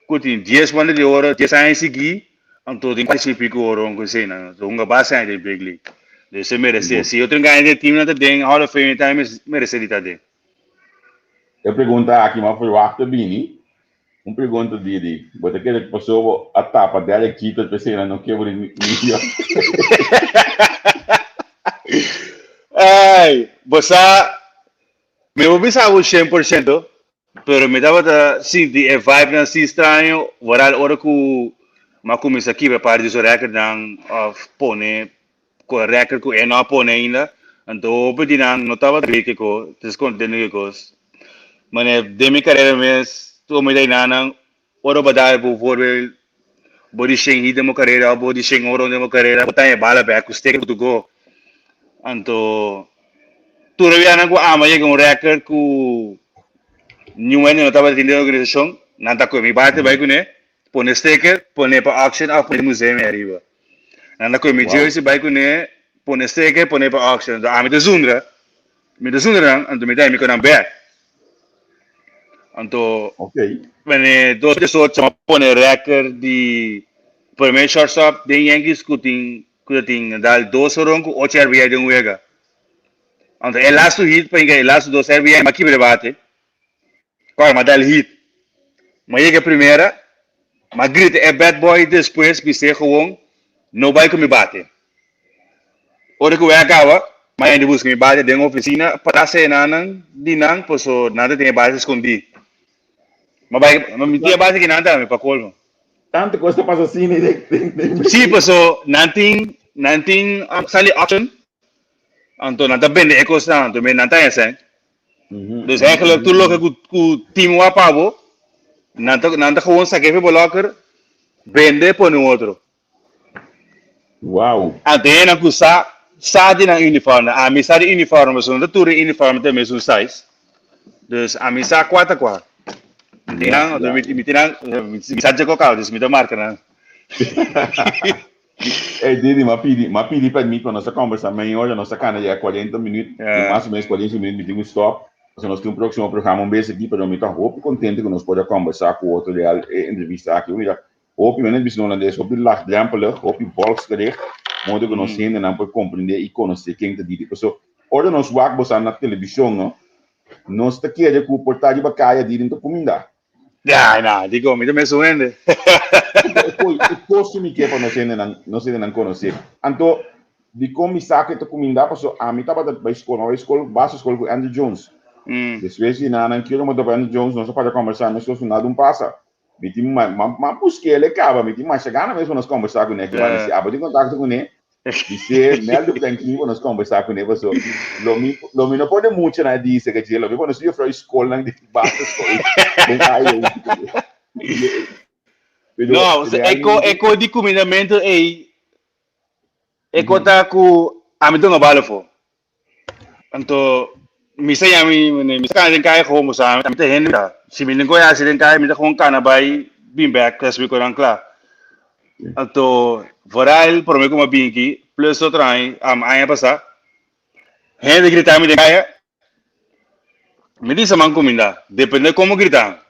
kuti 10 maanden de ouro 10 anos seguir então tem participe com ouro com você não então uma base ainda de big league dus se merece se outro ganha de time não tem Hall of Fame time merece de ter Eu pergunto aqui, mas foi o Arthur Bini, pergunta dele, você quer que passou a tapa dela aqui, para você não quebra ninguém. ai você me observo 100% pero me dava da sim de vibe não se estranho varal hora que mas começa aqui para parar de record não pone com record com é não pone ainda então o pedi não estava de que com descontendo que coisa mas de minha carreira mesmo tu me dai não hora para dar por favor body shame de minha carreira body shame hora de minha carreira botar em bala back o stake to go então tu revia não ama chega record com new ano estava dentro da organização não está com mi bate vai com né pone sticker pone para auction pone museu arriba não está com mi jersey vai com né pone sticker pone para auction me da zundra então me dá me com back então Ok. Bene, dos pessoas chama pone record de primeiro shortstop de Yankees que tem dal 2 orang com 8 RBI de uega. Então, é last hit para enganar last 2 RBI mas que bate. Qual mas dal hit. Mas chega primeira, mas grita é bad boy depois piste gewoon não vai me bate. Ora que eu acaba, mas ainda busca me bate dentro da oficina para ser nanang dinang poso nada tem base escondido. Mas me tinha base que nada me para colmo. Tanto coisa passa assim, né? Sim, poso nanting sali auction. Então nada vende é coisa então me nada é assim. Dus eigenlijk toen logo que team wa pavo, nada gewoon saque para locker vende por um outro. Uau. Até na custa de na uniforme, a mim sa de uniforme, mas não tudo uniforme também são size. Dus a mim sa 4. Tinang, me tinang, me sadja ko ka, dus me da marca na. Didi, ma pedi para mim para nossa conversa, amanhã hoje a nossa cana já é 40 minutos, mais ou menos 40 minutos, me digo stop. Se nós temos um próximo programa, mês aqui, para mim, estou muito contente que nós podemos conversar com o outro real entrevista aqui. Eu hoop je niet bijzonder is op die laagdrempelig, op die volksgericht, moet que nós ainda não pode compreender e conhecer quem te diz. Então, ora nós vamos na televisão, não? Nós te queremos que o portal de bacaia diga então comida. Não, digo, me também suende. O costume que é para nós ainda não conhecer. Então, de como sabe que comida, porque a mim estava na escola, base escola com Andrew Jones. Depois de nada, não quero mandar para Andrew Jones, nós para conversar, nós só nada passa. Mas busquei ele acaba, mas chegar na mesma nós conversar com ele, que vai dizer, abrir contato com ele, dizer, melhor do que aqui, nós conversar com ele, mas lo não pode muito na dizer que lo quando se eu for escola na base escola, não, eco de combinamento eco tá com a mim não vale fo, então misa misa kan din kaya ko mo sa amin te hen da sibilin ko ya silin kaya mita kung kana bay bimbek kasi ko lang kla ato varal por me como binki plus outra aí aí passa hen de gritar me de kaya me diz man comida depende como gritar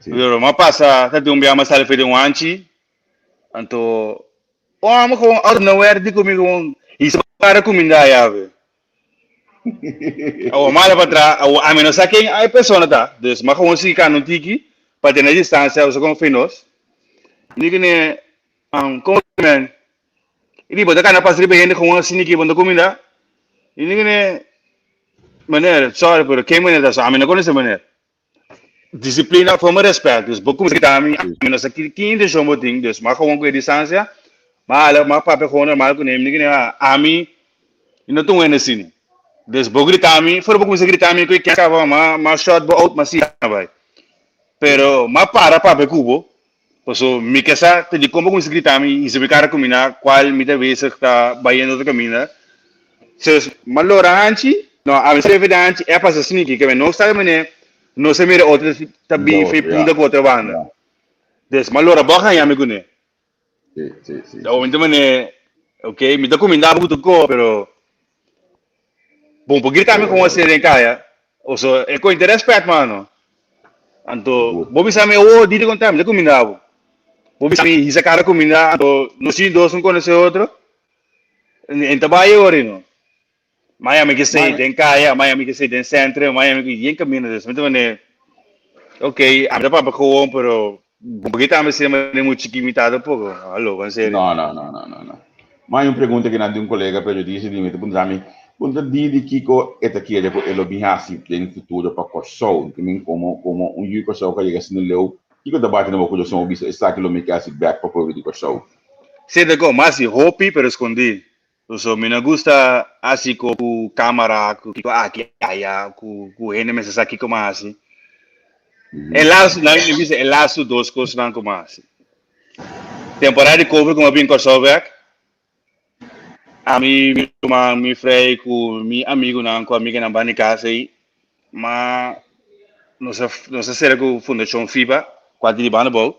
pero ma passa tá de bia mas sale fe de anchi anto o amo com out of nowhere di comigo isso para comida ya ve o mala para trás, a menos que hay personas da, dus mas como si cano tiki, para ter na distância, usa como finos. Hindi ka na, como man, hindi ba, taka na pasri ba hindi kung ang siniki ba na kumina? Hindi ka na, maner, sorry, pero kaya mo na sa amin ako na sa maner. Disciplina, forma respeito. Dus, bokum sa kita amin, nasa kindi siya mo ting, dus, makawang ko yung distansya, makapapakona, mahal ko na, hindi ka na, amin, inatungay na sini. Dus, bogri kami, fora bokum sa grita amin, ko yung kaya ka ma-shot ba out, masiya na ba? Pero, mapara pa, kubo. So, mi casa, te di como conseguir também, e se me cara combinar, qual me deve ser que está baiano da caminha. Se malora antes, não, a minha evidente é para assim que não está mané, não se mira outra também foi punta com outra banda. Des malora boca ya me gune. Sì. Então, mané, ok, me dá combinar muito co, pero bom, porque também com você em casa, ou só é com interesse perto, mano. Anto, bobi sa me o dito con me combinavo. Bobi sa me isa cara combina, anto no si dos un conoce otro. En tabayo ori no. Miami que sei den kaya, Miami que sei den centro, Miami que yen camino des. Então né, ok, a para com pero porque também se me muito limitado pouco. Allo, van sério. No. Ma io pregunto che di un collega periodista di mettere punzami, punto di Kiko e te chiede e lo bihasi in futuro per corso, che mi come un yuko so che llega sin leu, Kiko da parte no quello sono visto e sta che lo mi casi back per poi di corso. Se de go, mas hopi pero escondi. So, me gusta así con cámara, con aquí, allá, con gente me sa aqui como assim. El laço, na minha vista, el laço dos coisas não como assim. Temporada de cover como bem corsoback. A mim, mi frei com mi amigo não, com amiga na banda casa aí, mas não sei se era com Fundação FIBA, quase de banda bom.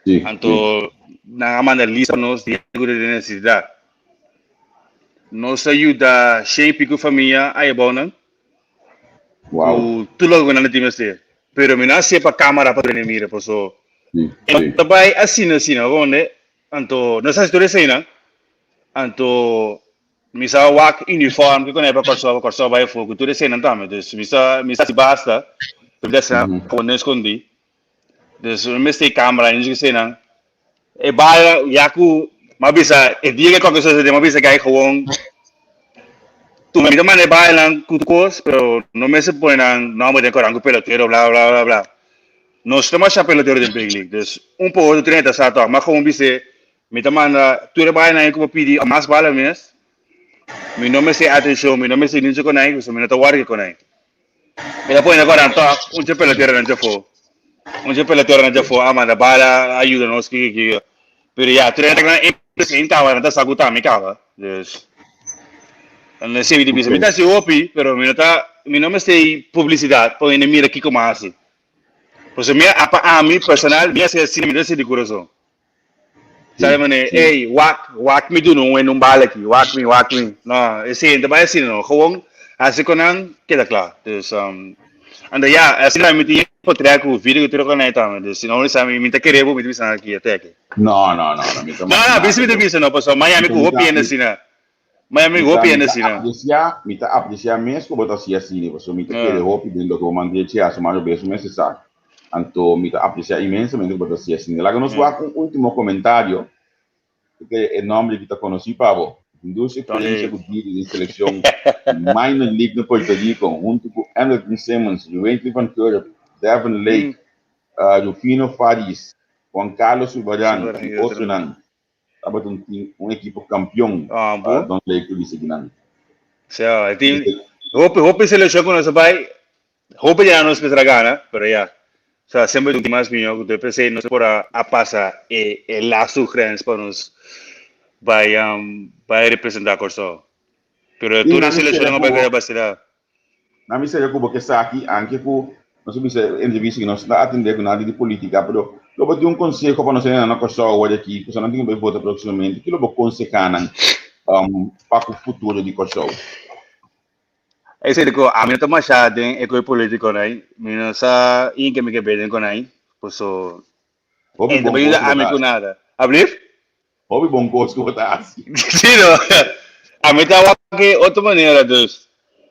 Sì. Então, na manda lista nos de necessidade. Nos ajuda sempre com a família, aí é bom, não? Wow. Tu logo não tem mais ter. Pero me nasce para câmera para treinar mira, por so. Sì. Também assim, não, né? Então, não sei se tu recém, não? Então, misa wak uniform que quando é para corso vai fogo, tu recém não também. Dus misa se basta, tu deve ser quando escondi. Dus me stay câmera, não sei se não. E bala, yaku, mabisa, e dia que qualquer coisa de mabisa que aí gewoon tu me llaman de bailan cutucos, pero no me se ponen nome de corango pelotero, bla. No estamos a pelotero de Big League. Dus pouco de 30 sato, mas como dice, me demanda, tu bailan aí como pedi mais bala mesmo. Mi nome se atenção, mi nome se ninja con aí, so me não tawari con aí. E depois agora então, pelotero não já foi, amanda bala ajuda nos que pero ya, 30 que presentava, não tá saguta me cava. Dus não sei de bisa, me tá se opi, pero me não me sei publicidade, põe na mira aqui como assim. Pois a mim personal, minha se assim me desse de coração. Sabe mané, ei, wak me do não é num bala aqui, wak me. Não, esse ainda vai assim não, gewoon assim com não queda claro. Dus anda já, assim não me tinha potrear com o vídeo que tu não conhece também, dus se não sabe me tá querendo me dizer aqui até aqui. No, Não, bisa não, pessoal, Miami com opi ainda assim não. Miami hopi ainda assim não. Mita apreciar mesmo botar assim assim, porque mita querer hopi dentro do mandei tia so mais bem mesmo sabe. Anto mita apreciar imensamente botar assim assim. Lá que nos va com último comentário, que é nome que tá conhecido Pablo. Indústria experiência com de seleção minor league no Porto Rico, junto com Anderson Simmons, Juventus Van Keur, Devin Lake, Rufino Faris, Juan Carlos Subariano e outro não. Estava um equipe campeão do Lake do Vice-Guinan. So, tem hope seleção com nós vai, hope já nos pedragana, pero já. So, sempre do mais minho, eu pensei nos por a passar e lá sugerência para nos vai representar corso. Pero tu na seleção não vai ganhar bastante. Na minha seria como que está aqui, anche com nós vimos entrevista que nós está atendendo com nada de política, pero lo vou ter um conselho para nós na corso hoje aqui, que não tem que votar proximamente, que lo vou aconselhar para o futuro de corso. Esse digo, a mim também já tem eco político aí, mina sa que me beden con aí, posso. Então vai dar a mim com nada. Abrir? Hobby bom gosto que botar assim. Sim, a mim tá que outra maneira dos.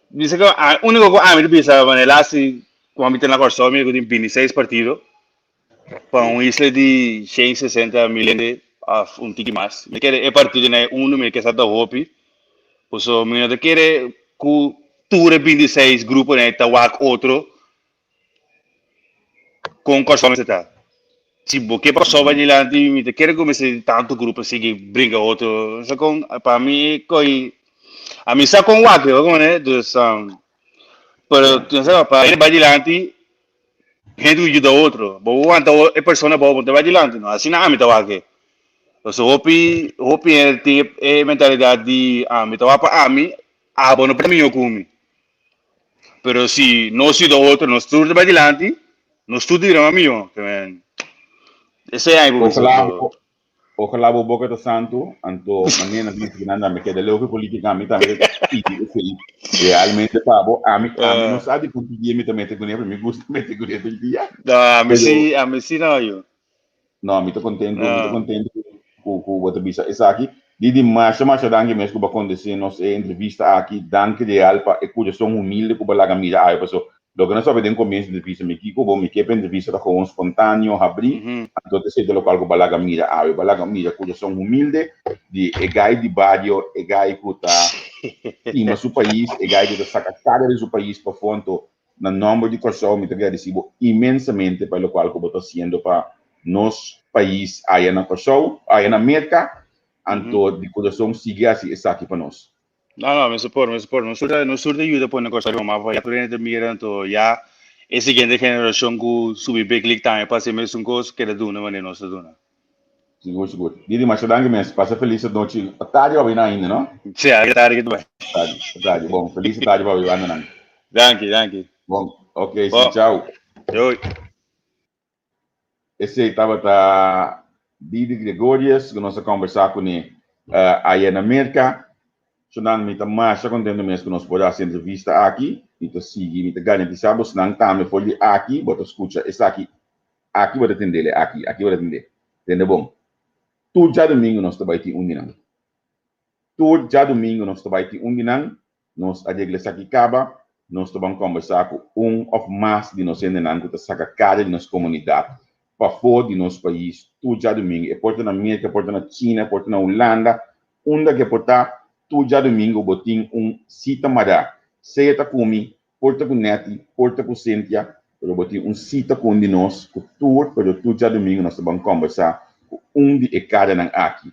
Dice que a único que a mim bisa maneira assim, como a mim tem na corso, me tem 26 partidos. para uma isla de 160 milhões um tique mais. Me quer é partido né me quer estar hopi. Por isso me não quer que tour 26 grupo né tá outro com costume está. Tipo, que passou vai lá de me quer começar tanto grupo assim brinca outro. Só com para mim coi a mim só com o aqui, como né, dos pero tu sabe para ir vai adiante gente ajuda outro. Boa anta é pessoa boa, te vai adiante, não assim não me tá aqui. So, hopi tem mentalidade de me tava para mim, bono para mim eu comi. Pero se nós se do outro, nós tudo vai adiante, nós tudo irá mio, que esse é aí por Ojalá, isso. ojalá bobo que santo, anto maneira de que nada me queda logo politicamente também realmente pabo a mim não sabe quanto dia me também te conheço, me gusta me te conheço el dia. A Messi não eu. Não, me tô contente com o bisa. Essa aqui, Didi Masha danke mesmo para acontecer nossa entrevista aqui, danke de alpa e cuja são humilde com balaga mira aí, pessoal. Lo que nós sabemos no começo da entrevista, me kiko, bom, me que entrevista da com espontâneo, abrir, então sei do local com balaga mira aí, balaga mira cuja são humilde, de egai de barrio, egai que tá ima su país, egai que saca cara de su país para fonto, na nome de pessoas, me agradecido imensamente pelo qual que estou sendo para nos país aí na pessoa, aí na América, anto de coração sigue assim, está aqui para nós. Não, me suporta. Não surge ajuda para o negócio de uma, já por dentro mira, então já a seguinte geração que subir bem clique também para ser mesmo coisa que é do não é nossa dona. Seguro. Didi, mas danke mesmo, passa feliz noite. Tarde ou ainda, não? Sim, tarde que tu vai. Tarde, bom, feliz tarde para o ainda não. Danke. Bom, ok, sim, tchau. Oi. Esse estava tá Didi Gregorius, que nós conversar com ele aí na América. Senang me mais contento mesmo que nós podemos fazer entrevista aqui, e te seguir, me te garantizamos, senang também foi aqui, bota escuta, essa aqui vai atender, aqui vai atender. Entendeu bom? Tudo já domingo nós vai ter dinang. Tudo já domingo nós vai ter dinang, nós a igreja aqui acaba, nós vamos conversar com ou mais de nós ensinando que está saca cara de nossa comunidade, para fora de nosso país, tudo já domingo, é porta na América, porta na China, porta na Holanda, onde que porta tu já domingo botin cita mara seita comi porta com neti porta com Cynthia pero botin cita com de nós com tour pero tu já domingo nós vamos conversar com de cada nang aqui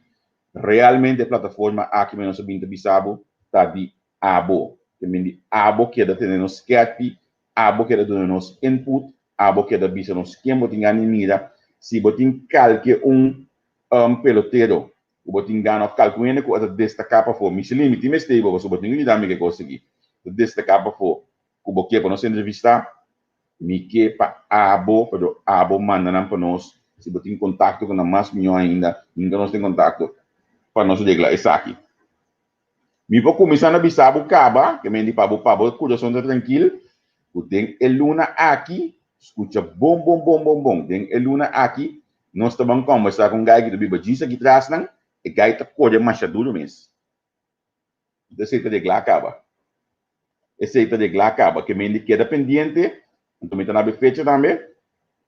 realmente a plataforma aqui nós vamos bisabo tá de abo que mendi abo que da ter nos scapi abo que da dar nos input abo que da bisa nos quem botin ani mira se botin calque pelotero o botin gana of calculene ko at destacar para for Michelin mi time stable so botin ni dami que conseguir destacar para for o boque para nós entrevistar mi que pa abo pero abo manda nam para nós se botin contato com a mais melhor ainda ainda nós tem contato para nós degla essa aqui mi vou começar na bisabo caba que me di pabo coração tá tranquilo o tem el luna aqui escuta bom tem el luna aqui nós estamos conversar com gai que do biba disso aqui traz não e gai tá coisa mais duro mesmo. Esse de lá acaba. Que me queda pendiente, então me tá na fecha também.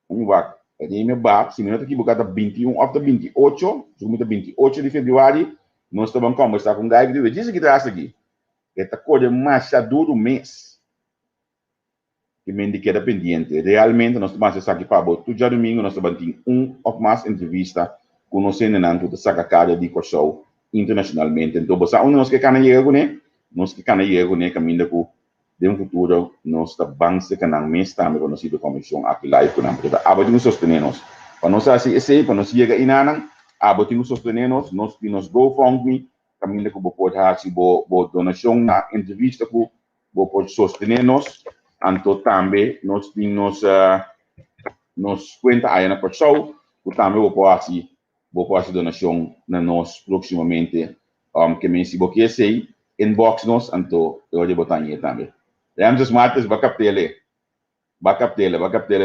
Vamos lá. Ele me bate, se me não tá equivocado, 21 ou 28, segunda 28 de fevereiro, nós estamos conversar com gai que diz que traz aqui. Que tá coisa mais duro mês. Que me queda pendiente. Realmente nós estamos aqui para botar já domingo nós estamos tendo ou mais entrevista conhecendo nanto da saca cara de show internacionalmente. Então, você nós que cana chega né? Nós que cana chega né caminho com de futuro nós da banca canal mês também conhecido como comissão aqui live com nós. Abatimos sostenernos. Para nós assim esse para nós chega inanan, abatimos sostenernos, nós GoFundMe caminho com pode fazer bo donação na entrevista com pode sostenernos. Anto também nós temos nos conta aí na show, o também vou fazer donação na nós proximamente que me se boque sei inbox nós anto eu de botar aí também. Ramses Martes backup tele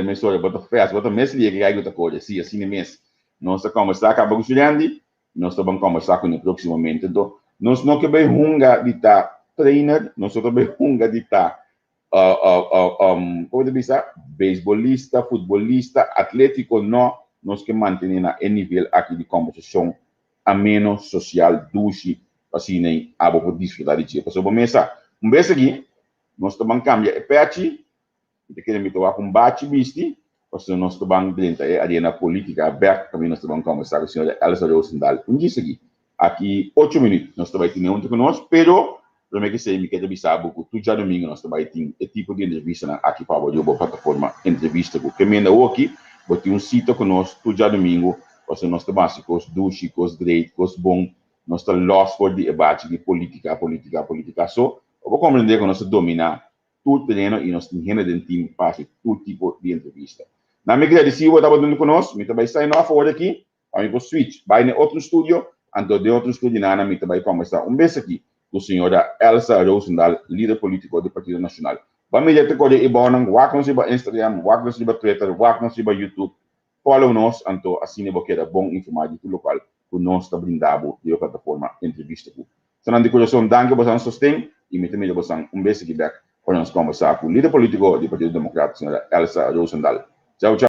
me sorry bota fast bota mês liga que aí outra coisa sim assim mês nós estamos conversar com o estudante nós estamos conversar com ele proximamente então nós não que bem hunga de tá trainer nós só bem hunga de tá como eu disse, beisbolista, futebolista, atlético, nós que mantemos em nível aqui de conversação ameno, social, dulce, assim, nem abo por desfrutar de ti. Porque, vez aqui, nós também cambia e pechi, e queremos tomar com bate bisti, porque nós também dentro da arena política aberta, também nós também conversar com a senhora Elsa Rosendahl. Diz aqui 8 minutos, nós também temos um conosco, pero primeiro que sei, me quero avisar, porque tu já domingo nós também temos esse tipo de entrevista aqui para a plataforma entrevista, porque ainda aqui, porque um sítio conosco, tu já domingo, porque nós também se cos duche, cos great, cos bom, nós estamos lost for the debate de política, so, eu vou compreender que nós dominar tudo terreno e nós temos de time para todo tipo de entrevista. Na minha querida, se você está fazendo conosco, me também sai na fora aqui, a mim vou switch, vai em outro estúdio, então de outro estúdio, na me também conversar beijo aqui, com a senhora Elsa Rosendahl, líder político do Partido Nacional. Vamos ver o ibonang, wak nos iba Instagram, wak nos iba Twitter, wak nos iba YouTube, follow nos, então assim eu vou querer bom informado do local, que nós está brindado de plataforma entrevista. Então, na coração, danke por seu sustento e me também você beijo aqui back para nós conversar com o líder político do Partido Democrático, senhora Elsa Rosendahl. Tchau, tchau.